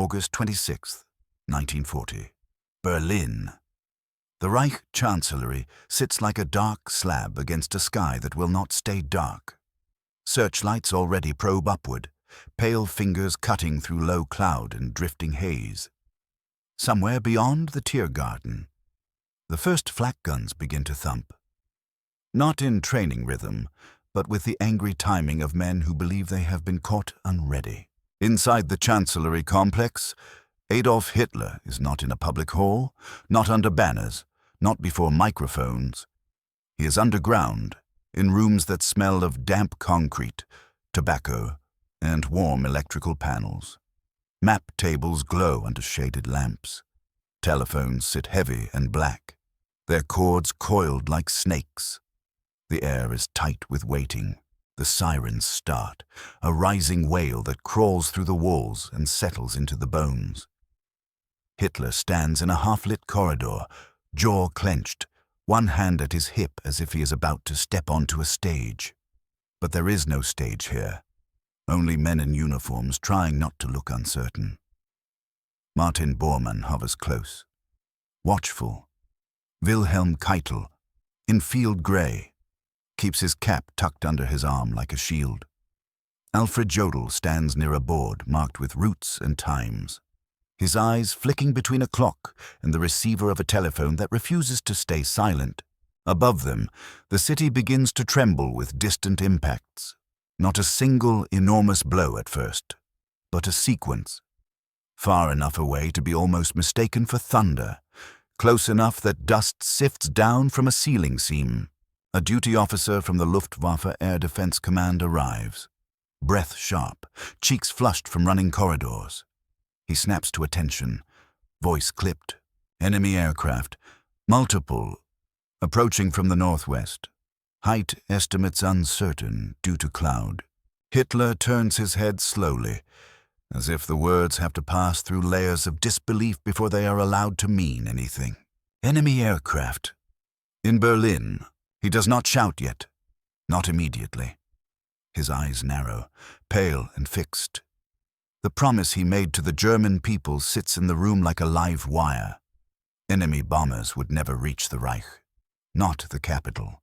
August 26, 1940. Berlin. The Reich Chancellery sits like a dark slab against a sky that will not stay dark. Searchlights already probe upward, pale fingers cutting through low cloud and drifting haze. Somewhere beyond the Tiergarten, the first flak guns begin to thump. Not in training rhythm, but with the angry timing of men who believe they have been caught unready. Inside the Chancellery complex, Adolf Hitler is not in a public hall, not under banners, not before microphones. He is underground, in rooms that smell of damp concrete, tobacco, and warm electrical panels. Map tables glow under shaded lamps. Telephones sit heavy and black, their cords coiled like snakes. The air is tight with waiting. The sirens start, a rising wail that crawls through the walls and settles into the bones. Hitler stands in a half-lit corridor, jaw clenched, one hand at his hip as if he is about to step onto a stage. But there is no stage here, only men in uniforms trying not to look uncertain. Martin Bormann hovers close, watchful. Wilhelm Keitel, in field grey, keeps his cap tucked under his arm like a shield. Alfred Jodl stands near a board marked with routes and times, his eyes flicking between a clock and the receiver of a telephone that refuses to stay silent. Above them, the city begins to tremble with distant impacts. Not a single enormous blow at first, but a sequence. Far enough away to be almost mistaken for thunder, close enough that dust sifts down from a ceiling seam. A duty officer from the Luftwaffe Air Defense Command arrives, breath sharp, cheeks flushed from running corridors. He snaps to attention, voice clipped. Enemy aircraft, multiple, approaching from the northwest. Height estimates uncertain due to cloud. Hitler turns his head slowly, as if the words have to pass through layers of disbelief before they are allowed to mean anything. Enemy aircraft. In Berlin. He does not shout yet, not immediately. His eyes narrow, pale and fixed. The promise he made to the German people sits in the room like a live wire. Enemy bombers would never reach the Reich. Not the capital,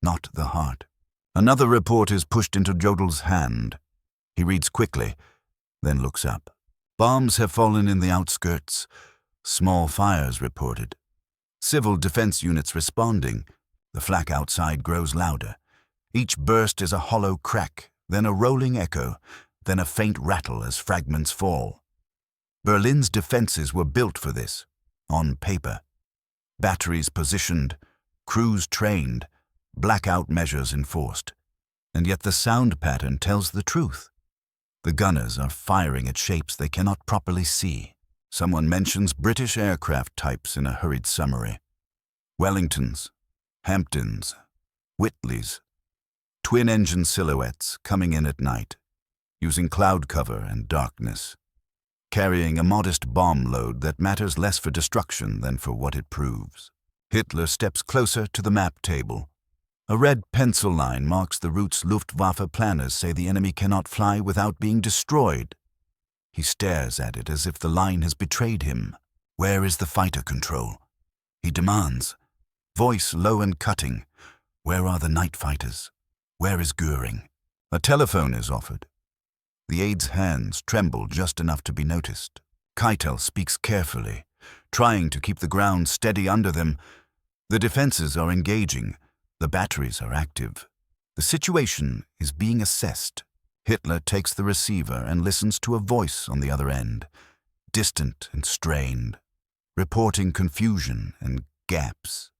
not the heart. Another report is pushed into Jodl's hand. He reads quickly, then looks up. Bombs have fallen in the outskirts. Small fires reported. Civil defense units responding. The flak outside grows louder. Each burst is a hollow crack, then a rolling echo, then a faint rattle as fragments fall. Berlin's defenses were built for this, on paper. Batteries positioned, crews trained, blackout measures enforced. And yet the sound pattern tells the truth. The gunners are firing at shapes they cannot properly see. Someone mentions British aircraft types in a hurried summary. Wellingtons, Hamptons, Whitleys, twin-engine silhouettes coming in at night, using cloud cover and darkness, carrying a modest bomb load that matters less for destruction than for what it proves. Hitler steps closer to the map table. A red pencil line marks the routes Luftwaffe planners say the enemy cannot fly without being destroyed. He stares at it as if the line has betrayed him. Where is the fighter control? He demands, voice low and cutting. Where are the night fighters? Where is Goering? A telephone is offered. The aide's hands tremble just enough to be noticed. Keitel speaks carefully, trying to keep the ground steady under them. The defenses are engaging. The batteries are active. The situation is being assessed. Hitler takes the receiver and listens to a voice on the other end, distant and strained, reporting confusion and gaps.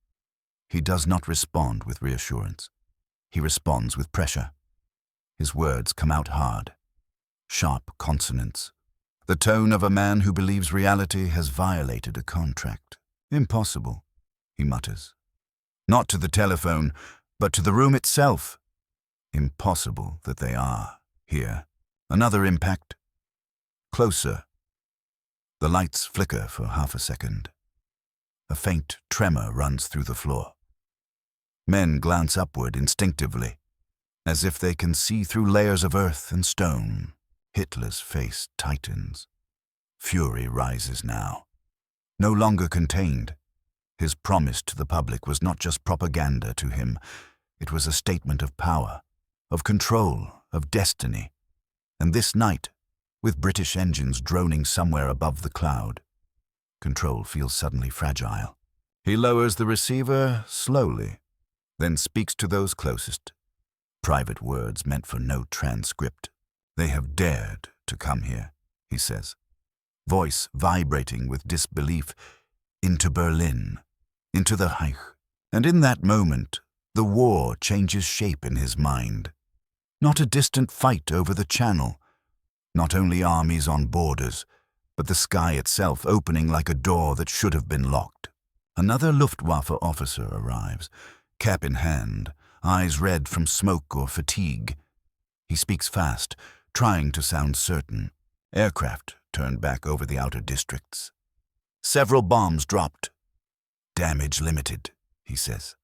He does not respond with reassurance. He responds with pressure. His words come out hard, sharp consonants, the tone of a man who believes reality has violated a contract. Impossible, he mutters. Not to the telephone, but to the room itself. Impossible that they are here. Another impact. Closer. The lights flicker for half a second. A faint tremor runs through the floor. Men glance upward instinctively, as if they can see through layers of earth and stone. Hitler's face tightens. Fury rises now. No longer contained. His promise to the public was not just propaganda to him. It was a statement of power, of control, of destiny. And this night, with British engines droning somewhere above the cloud, control feels suddenly fragile. He lowers the receiver slowly, then speaks to those closest. Private words meant for no transcript. They have dared to come here, he says, voice vibrating with disbelief, into Berlin, into the Reich. And in that moment, the war changes shape in his mind. Not a distant fight over the Channel, not only armies on borders, but the sky itself opening like a door that should have been locked. Another Luftwaffe officer arrives, cap in hand, eyes red from smoke or fatigue. He speaks fast, trying to sound certain. Aircraft turned back over the outer districts. Several bombs dropped. Damage limited, he says.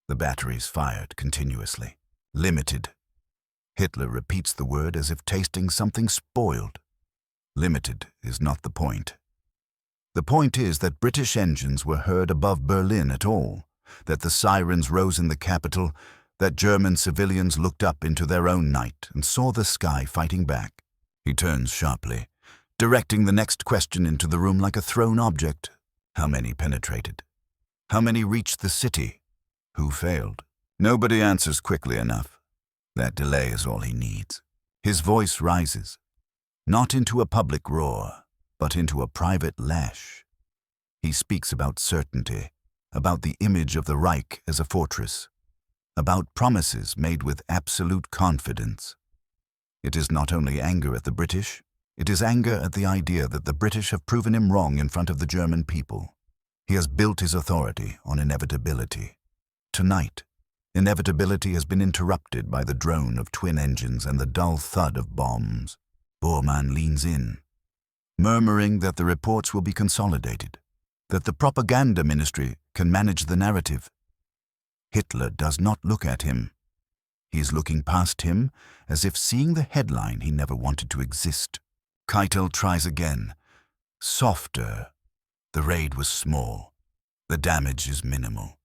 The batteries fired continuously. Limited. Hitler repeats the word as if tasting something spoiled. Limited is not the point. The point is that British engines were heard above Berlin at all, that the sirens rose in the capital, that German civilians looked up into their own night and saw the sky fighting back. He turns sharply, directing the next question into the room like a thrown object. How many penetrated? How many reached the city? Who failed? Nobody answers quickly enough. That delay is all he needs. His voice rises, not into a public roar, but into a private lash. He speaks about certainty, about the image of the Reich as a fortress, about promises made with absolute confidence. It is not only anger at the British, it is anger at the idea that the British have proven him wrong in front of the German people. He has built his authority on inevitability. Tonight, inevitability has been interrupted by the drone of twin engines and the dull thud of bombs. Bormann leans in, murmuring that the reports will be consolidated, that the propaganda ministry can manage the narrative. Hitler does not look at him. He is looking past him as if seeing the headline he never wanted to exist. Keitel tries again. Softer. The raid was small. The damage is minimal.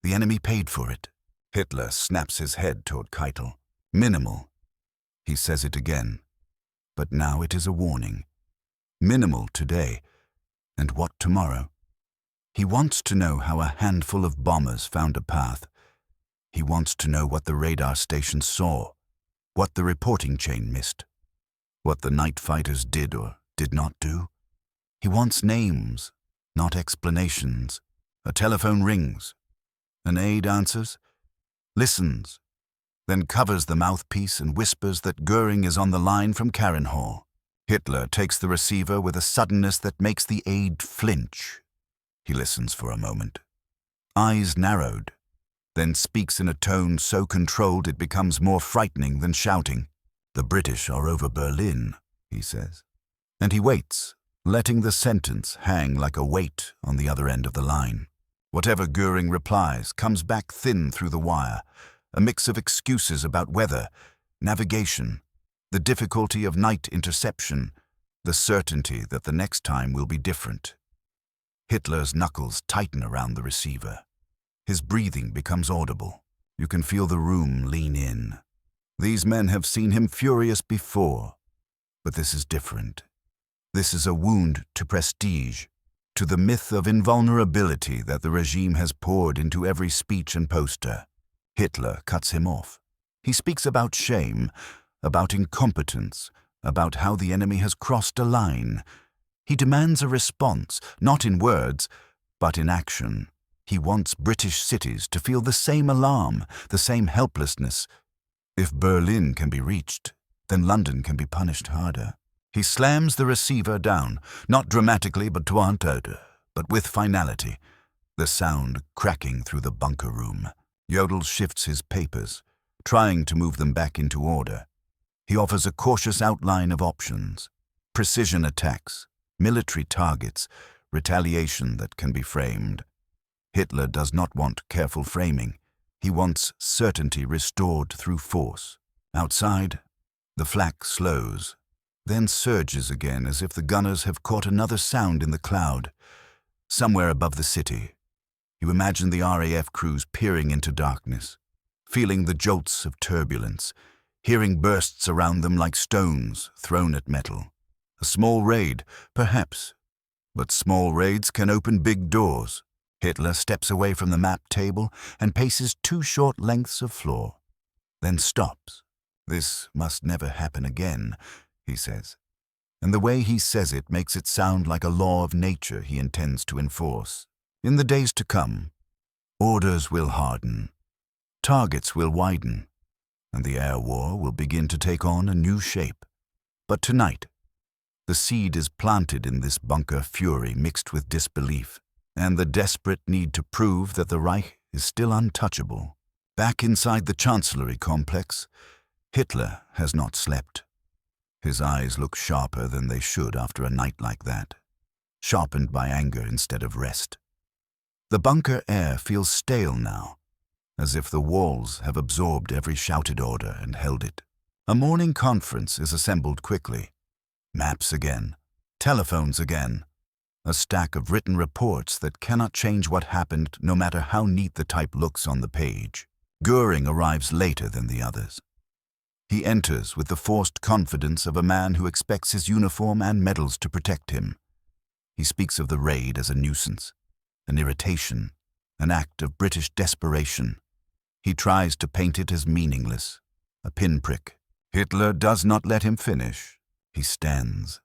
The enemy paid for it. Hitler snaps his head toward Keitel. Minimal. He says it again. But now it is a warning. Minimal today. And what tomorrow? He wants to know how a handful of bombers found a path. He wants to know what the radar stations saw, what the reporting chain missed, what the night fighters did or did not do. He wants names, not explanations. A telephone rings. An aide answers, listens, then covers the mouthpiece and whispers that Goering is on the line from Karenhall. Hitler takes the receiver with a suddenness that makes the aide flinch. He listens for a moment, eyes narrowed, then speaks in a tone so controlled it becomes more frightening than shouting. The British are over Berlin, he says. And he waits, letting the sentence hang like a weight on the other end of the line. Whatever Goering replies comes back thin through the wire, a mix of excuses about weather, navigation, the difficulty of night interception, the certainty that the next time will be different. Hitler's knuckles tighten around the receiver. His breathing becomes audible. You can feel the room lean in. These men have seen him furious before, but this is different. This is a wound to prestige, to the myth of invulnerability that the regime has poured into every speech and poster. Hitler cuts him off. He speaks about shame, about incompetence, about how the enemy has crossed a line. He demands a response, not in words, but in action. He wants British cities to feel the same alarm, the same helplessness. If Berlin can be reached, then London can be punished harder. He slams the receiver down, not dramatically but with finality, the sound cracking through the bunker room. Jodl shifts his papers, trying to move them back into order. He offers a cautious outline of options: precision attacks, military targets, retaliation that can be framed. Hitler does not want careful framing. He wants certainty restored through force. Outside, the flak slows. then surges again as if the gunners have caught another sound in the cloud. Somewhere above the city, you imagine the RAF crews peering into darkness, feeling the jolts of turbulence, hearing bursts around them like stones thrown at metal. A small raid, perhaps, but small raids can open big doors. Hitler steps away from the map table and paces 2 short lengths of floor, then stops. "This must never happen again," he says. And the way he says it makes it sound like a law of nature he intends to enforce. In the days to come, orders will harden, targets will widen, and the air war will begin to take on a new shape. But tonight, the seed is planted in this bunker fury mixed with disbelief, and the desperate need to prove that the Reich is still untouchable. Back inside the Chancellery complex, Hitler has not slept. His eyes look sharper than they should after a night like that, sharpened by anger instead of rest. The bunker air feels stale now, as if the walls have absorbed every shouted order and held it. A morning conference is assembled quickly. Maps again, telephones again, a stack of written reports that cannot change what happened no matter how neat the type looks on the page. Goering arrives later than the others. He enters with the forced confidence of a man who expects his uniform and medals to protect him. He speaks of the raid as a nuisance, an irritation, an act of British desperation. He tries to paint it as meaningless, a pinprick. Hitler does not let him finish. He stands,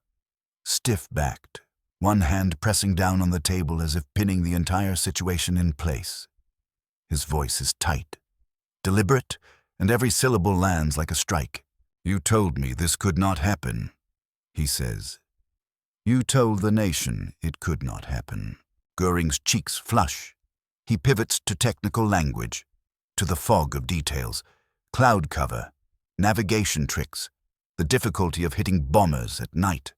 stiff-backed, one hand pressing down on the table as if pinning the entire situation in place. His voice is tight, deliberate, and every syllable lands like a strike. "You told me this could not happen," he says. "You told the nation it could not happen." Goering's cheeks flush. He pivots to technical language, to the fog of details, cloud cover, navigation tricks, the difficulty of hitting bombers at night.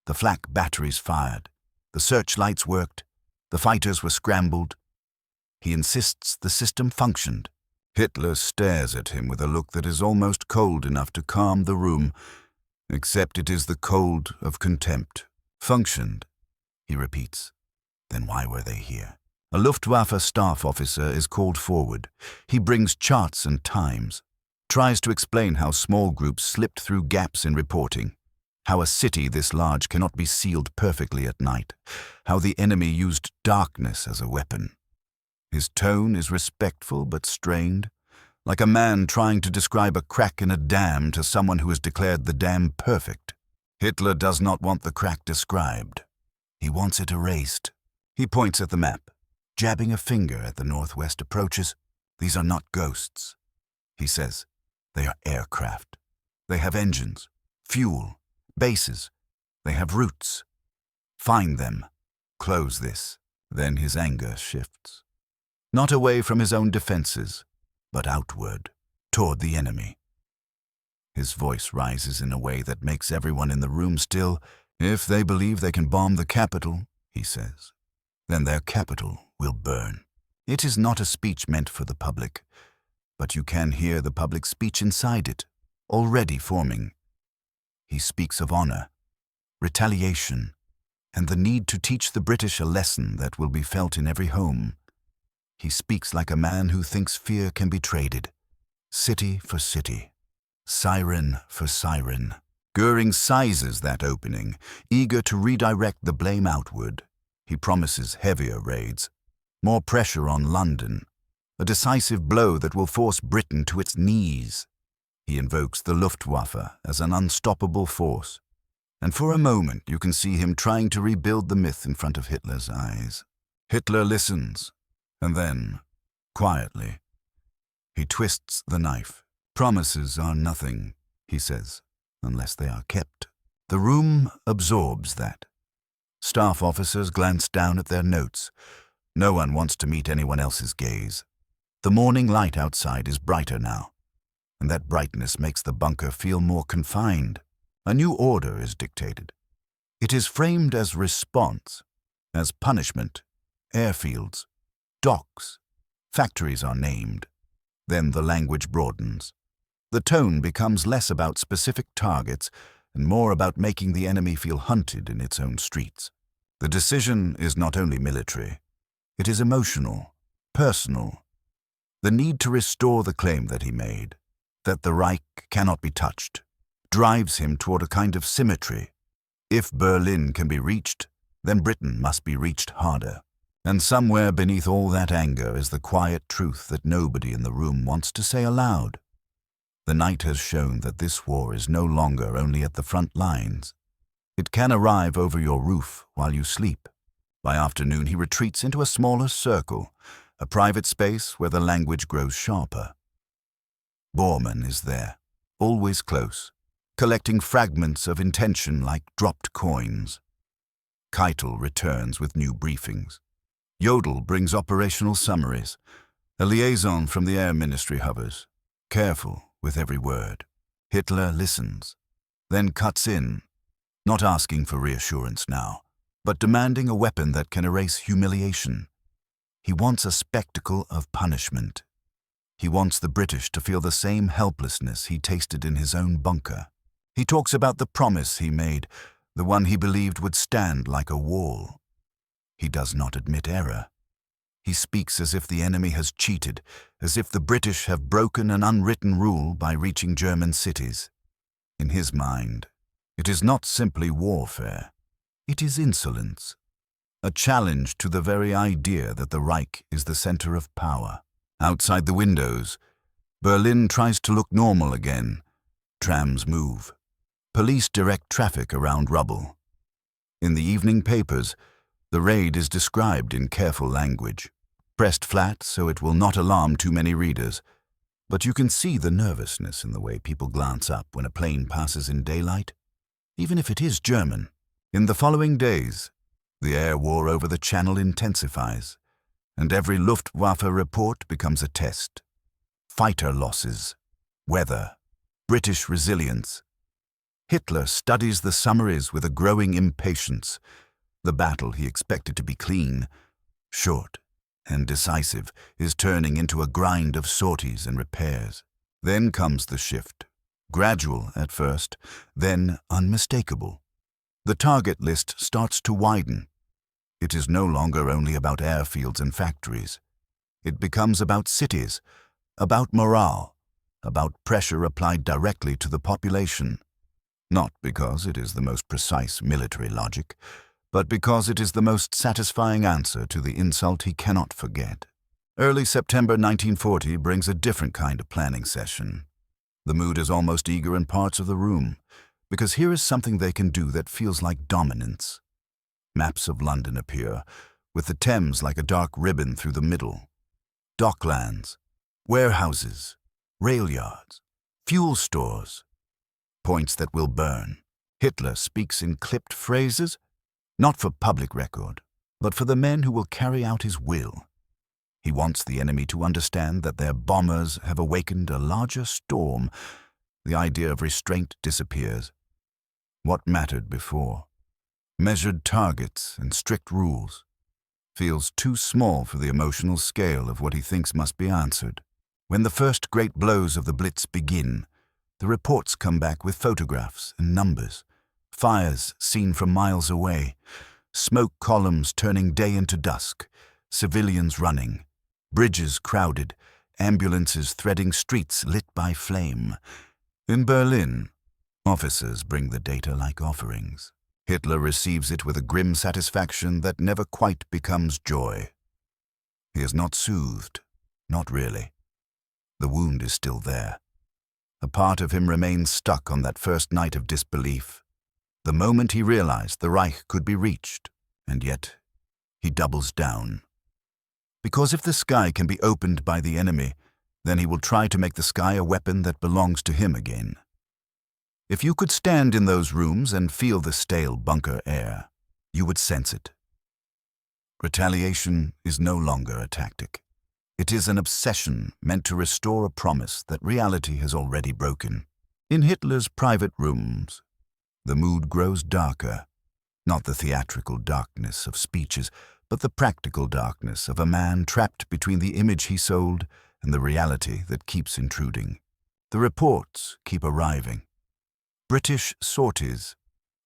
The flak batteries fired, the searchlights worked, the fighters were scrambled. He insists the system functioned. Hitler stares at him with a look that is almost cold enough to calm the room, except it is the cold of contempt. "Functioned," he repeats. Then why were they here? A Luftwaffe staff officer is called forward. He brings charts and times, tries to explain how small groups slipped through gaps in reporting, how a city this large cannot be sealed perfectly at night, how the enemy used darkness as a weapon. His tone is respectful but strained, like a man trying to describe a crack in a dam to someone who has declared the dam perfect. Hitler does not want the crack described. He wants it erased. He points at the map, jabbing a finger at the northwest approaches. "These are not ghosts," he says. "They are aircraft. They have engines, fuel, bases. They have routes. Find them. Close this." Then his anger shifts. Not away from his own defenses, but outward, toward the enemy. His voice rises in a way that makes everyone in the room still. "If they believe they can bomb the capital," he says, "then their capital will burn." It is not a speech meant for the public, but you can hear the public speech inside it, already forming. He speaks of honor, retaliation, and the need to teach the British a lesson that will be felt in every home. He speaks like a man who thinks fear can be traded, city for city, siren for siren. Goering sizes that opening, eager to redirect the blame outward. He promises heavier raids, more pressure on London, a decisive blow that will force Britain to its knees. He invokes the Luftwaffe as an unstoppable force, and for a moment you can see him trying to rebuild the myth in front of Hitler's eyes. Hitler listens, and then, quietly, he twists the knife. "Promises are nothing," he says, "unless they are kept." The room absorbs that. Staff officers glance down at their notes. No one wants to meet anyone else's gaze. The morning light outside is brighter now, and that brightness makes the bunker feel more confined. A new order is dictated. It is framed as response, as punishment, airfields, docks, factories are named. Then the language broadens. The tone becomes less about specific targets and more about making the enemy feel hunted in its own streets. The decision is not only military, it is emotional, personal. The need to restore the claim that he made, that the Reich cannot be touched, drives him toward a kind of symmetry. If Berlin can be reached, then Britain must be reached harder. And somewhere beneath all that anger is the quiet truth that nobody in the room wants to say aloud. The night has shown that this war is no longer only at the front lines. It can arrive over your roof while you sleep. By afternoon he retreats into a smaller circle, a private space where the language grows sharper. Bormann is there, always close, collecting fragments of intention like dropped coins. Keitel returns with new briefings. Jodl brings operational summaries. A liaison from the Air Ministry hovers, careful with every word. Hitler listens, then cuts in, not asking for reassurance now, but demanding a weapon that can erase humiliation. He wants a spectacle of punishment. He wants the British to feel the same helplessness he tasted in his own bunker. He talks about the promise he made, the one he believed would stand like a wall. He does not admit error. He speaks as if the enemy has cheated, as if the British have broken an unwritten rule by reaching German cities. In his mind, it is not simply warfare. It is insolence, a challenge to the very idea that the Reich is the center of power. Outside the windows, Berlin tries to look normal again. Trams move. Police direct traffic around rubble. In the evening papers, the raid is described in careful language, pressed flat so it will not alarm too many readers. But you can see the nervousness in the way people glance up when a plane passes in daylight, even if it is German. In the following days, the air war over the Channel intensifies, and every Luftwaffe report becomes a test. Fighter losses, weather, British resilience. Hitler studies the summaries with a growing impatience. The battle he expected to be clean, short, and decisive is turning into a grind of sorties and repairs. Then comes the shift, gradual at first, then unmistakable. The target list starts to widen. It is no longer only about airfields and factories. It becomes about cities, about morale, about pressure applied directly to the population. Not because it is the most precise military logic, but because it is the most satisfying answer to the insult he cannot forget. Early September 1940 brings a different kind of planning session. The mood is almost eager in parts of the room, because here is something they can do that feels like dominance. Maps of London appear, with the Thames like a dark ribbon through the middle. Docklands, warehouses, rail yards, fuel stores, points that will burn. Hitler speaks in clipped phrases, not for public record, but for the men who will carry out his will. He wants the enemy to understand that their bombers have awakened a larger storm. The idea of restraint disappears. What mattered before, measured targets and strict rules, feels too small for the emotional scale of what he thinks must be answered. When the first great blows of the Blitz begin, the reports come back with photographs and numbers. Fires seen from miles away, smoke columns turning day into dusk, civilians running, bridges crowded, ambulances threading streets lit by flame. In Berlin, officers bring the data like offerings. Hitler receives it with a grim satisfaction that never quite becomes joy. He is not soothed, not really. The wound is still there. A part of him remains stuck on that first night of disbelief. The moment he realized the Reich could be reached, and yet he doubles down. Because if the sky can be opened by the enemy, then he will try to make the sky a weapon that belongs to him again. If you could stand in those rooms and feel the stale bunker air, you would sense it. Retaliation is no longer a tactic. It is an obsession meant to restore a promise that reality has already broken. In Hitler's private rooms, the mood grows darker, not the theatrical darkness of speeches, but the practical darkness of a man trapped between the image he sold and the reality that keeps intruding. The reports keep arriving. British sorties,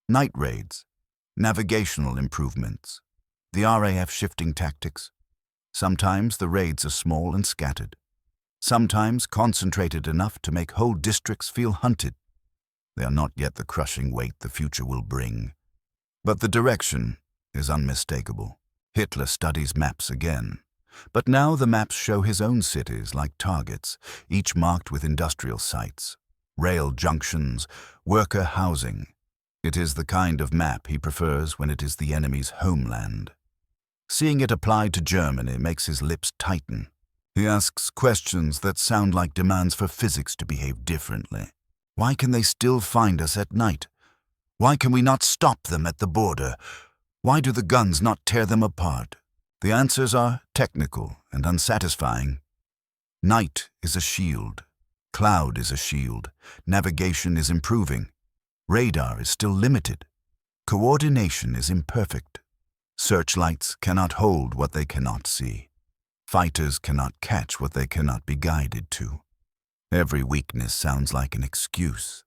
night raids, navigational improvements, the RAF shifting tactics. Sometimes the raids are small and scattered, sometimes concentrated enough to make whole districts feel hunted. They are not yet the crushing weight the future will bring. But the direction is unmistakable. Hitler studies maps again. But now the maps show his own cities like targets, each marked with industrial sites, rail junctions, worker housing. It is the kind of map he prefers when it is the enemy's homeland. Seeing it applied to Germany makes his lips tighten. He asks questions that sound like demands for physics to behave differently. Why can they still find us at night? Why can we not stop them at the border? Why do the guns not tear them apart? The answers are technical and unsatisfying. Night is a shield. Cloud is a shield. Navigation is improving. Radar is still limited. Coordination is imperfect. Searchlights cannot hold what they cannot see. Fighters cannot catch what they cannot be guided to. Every weakness sounds like an excuse.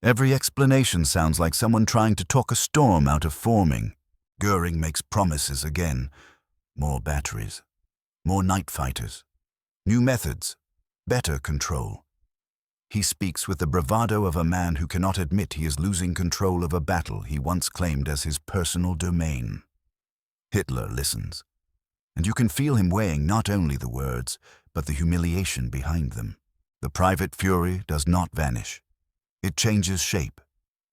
Every explanation sounds like someone trying to talk a storm out of forming. Goering makes promises again. More batteries. More night fighters. New methods. Better control. He speaks with the bravado of a man who cannot admit he is losing control of a battle he once claimed as his personal domain. Hitler listens, and you can feel him weighing not only the words, but the humiliation behind them. The private fury does not vanish. It changes shape.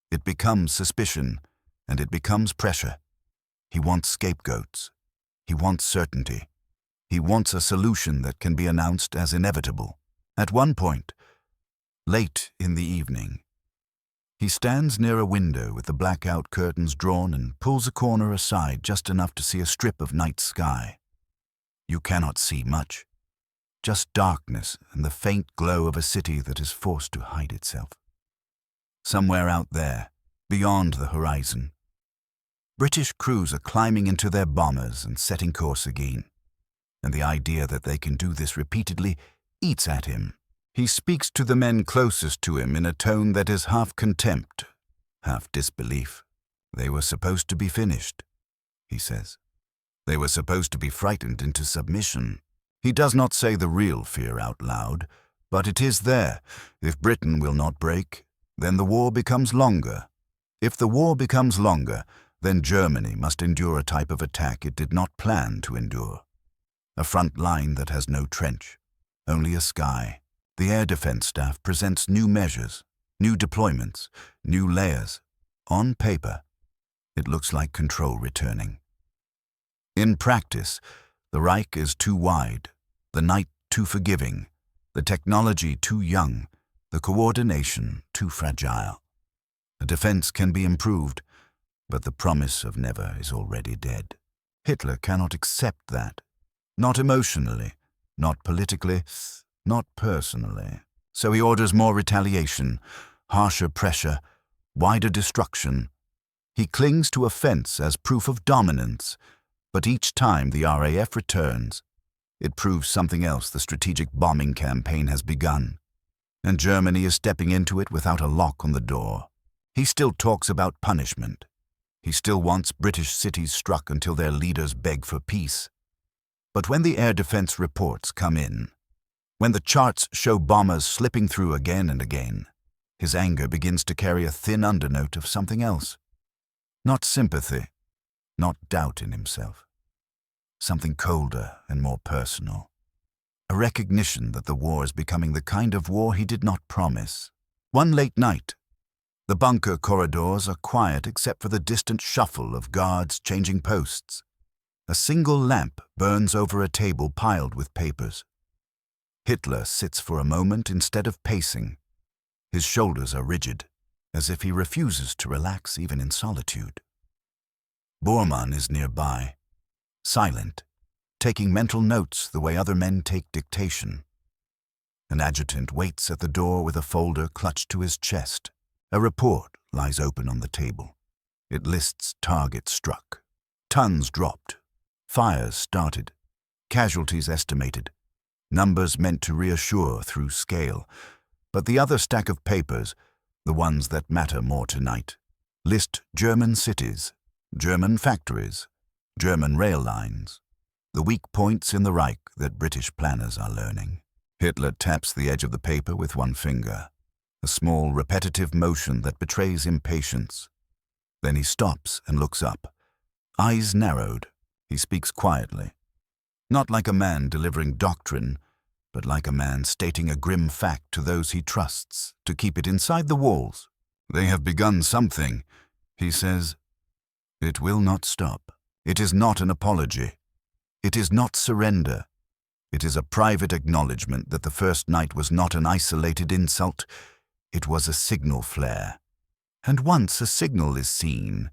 It becomes suspicion, and it becomes pressure. He wants scapegoats. He wants certainty. He wants a solution that can be announced as inevitable. At one point, late in the evening, he stands near a window with the blackout curtains drawn and pulls a corner aside just enough to see a strip of night sky. You cannot see much, just darkness and the faint glow of a city that is forced to hide itself. Somewhere out there, beyond the horizon, British crews are climbing into their bombers and setting course again. And the idea that they can do this repeatedly eats at him. He speaks to the men closest to him in a tone that is half contempt, half disbelief. They were supposed to be finished, he says. They were supposed to be frightened into submission. He does not say the real fear out loud, but it is there. If Britain will not break, then the war becomes longer. If the war becomes longer, then Germany must endure a type of attack it did not plan to endure. A front line that has no trench, only a sky. The Air Defense Staff presents new measures, new deployments, new layers. On paper, it looks like control returning. In practice, the Reich is too wide, the night too forgiving, the technology too young, the coordination too fragile. A defense can be improved, but the promise of never is already dead. Hitler cannot accept that. Not emotionally, not politically, not personally. So he orders more retaliation, harsher pressure, wider destruction. He clings to offense as proof of dominance, but each time the RAF returns, it proves something else the strategic bombing campaign has begun, and Germany is stepping into it without a lock on the door. He still talks about punishment. He still wants British cities struck until their leaders beg for peace. But when the air defense reports come in, when the charts show bombers slipping through again and again, his anger begins to carry a thin undernote of something else. Not sympathy, not doubt in himself. Something colder and more personal. A recognition that the war is becoming the kind of war he did not promise. One late night, the bunker corridors are quiet except for the distant shuffle of guards changing posts. A single lamp burns over a table piled with papers. Hitler sits for a moment instead of pacing. His shoulders are rigid, as if he refuses to relax even in solitude. Bormann is nearby, silent, taking mental notes the way other men take dictation. An adjutant waits at the door with a folder clutched to his chest. A report lies open on the table. It lists targets struck, tons dropped, fires started, casualties estimated, numbers meant to reassure through scale. But the other stack of papers, the ones that matter more tonight. List German cities, German factories, German rail lines, the weak points in the Reich that British planners are learning. Hitler taps the edge of the paper with one finger, a small repetitive motion that betrays impatience. Then he stops and looks up. Eyes narrowed, he speaks quietly. Not like a man delivering doctrine, but like a man stating a grim fact to those he trusts, to keep it inside the walls. They have begun something, he says. It will not stop. It is not an apology. It is not surrender. It is a private acknowledgement that the first night was not an isolated insult. It was a signal flare. And once a signal is seen,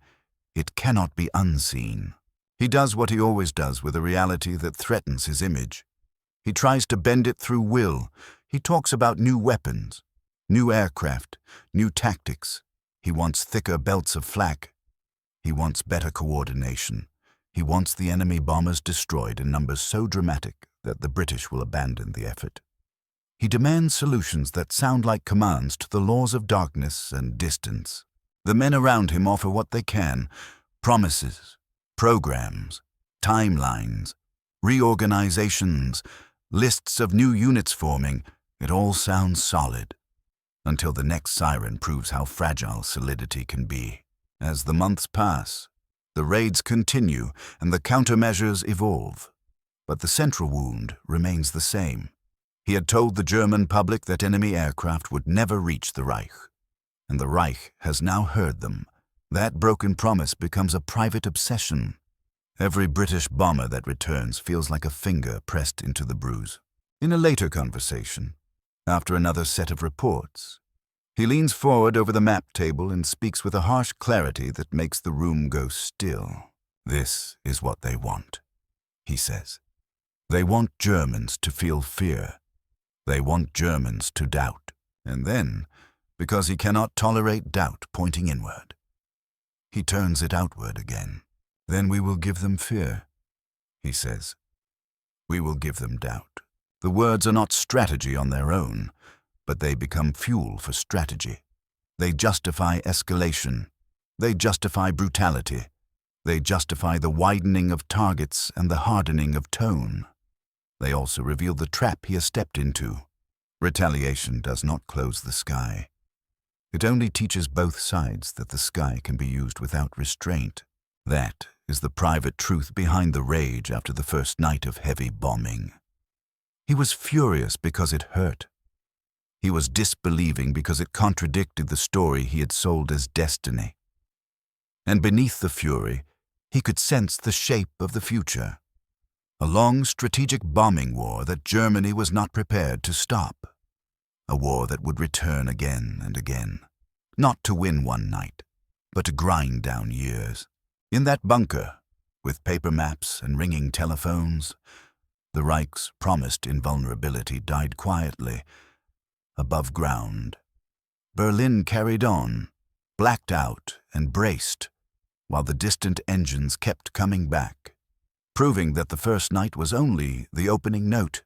it cannot be unseen. He does what he always does with a reality that threatens his image. He tries to bend it through will. He talks about new weapons, new aircraft, new tactics. He wants thicker belts of flak. He wants better coordination. He wants the enemy bombers destroyed in numbers so dramatic that the British will abandon the effort. He demands solutions that sound like commands to the laws of darkness and distance. The men around him offer what they can: promises, programs, timelines, reorganizations, lists of new units forming. It all sounds solid, until the next siren proves how fragile solidity can be. As the months pass, the raids continue and the countermeasures evolve. But the central wound remains the same. He had told the German public that enemy aircraft would never reach the Reich, and the Reich has now heard them. That broken promise becomes a private obsession. Every British bomber that returns feels like a finger pressed into the bruise. In a later conversation, after another set of reports, he leans forward over the map table and speaks with a harsh clarity that makes the room go still. This is what they want, he says. They want Germans to feel fear. They want Germans to doubt. And then, because he cannot tolerate doubt pointing inward, he turns it outward again. Then we will give them fear, he says. We will give them doubt. The words are not strategy on their own, but they become fuel for strategy. They justify escalation. They justify brutality. They justify the widening of targets and the hardening of tone. They also reveal the trap he has stepped into. Retaliation does not close the sky. It only teaches both sides that the sky can be used without restraint. That is the private truth behind the rage after the first night of heavy bombing. He was furious because it hurt. He was disbelieving because it contradicted the story he had sold as destiny. And beneath the fury, he could sense the shape of the future. A long strategic bombing war that Germany was not prepared to stop. A war that would return again and again, not to win one night, but to grind down years. In that bunker, with paper maps and ringing telephones, the Reich's promised invulnerability died quietly, above ground. Berlin carried on, blacked out and braced, while the distant engines kept coming back, proving that the first night was only the opening note.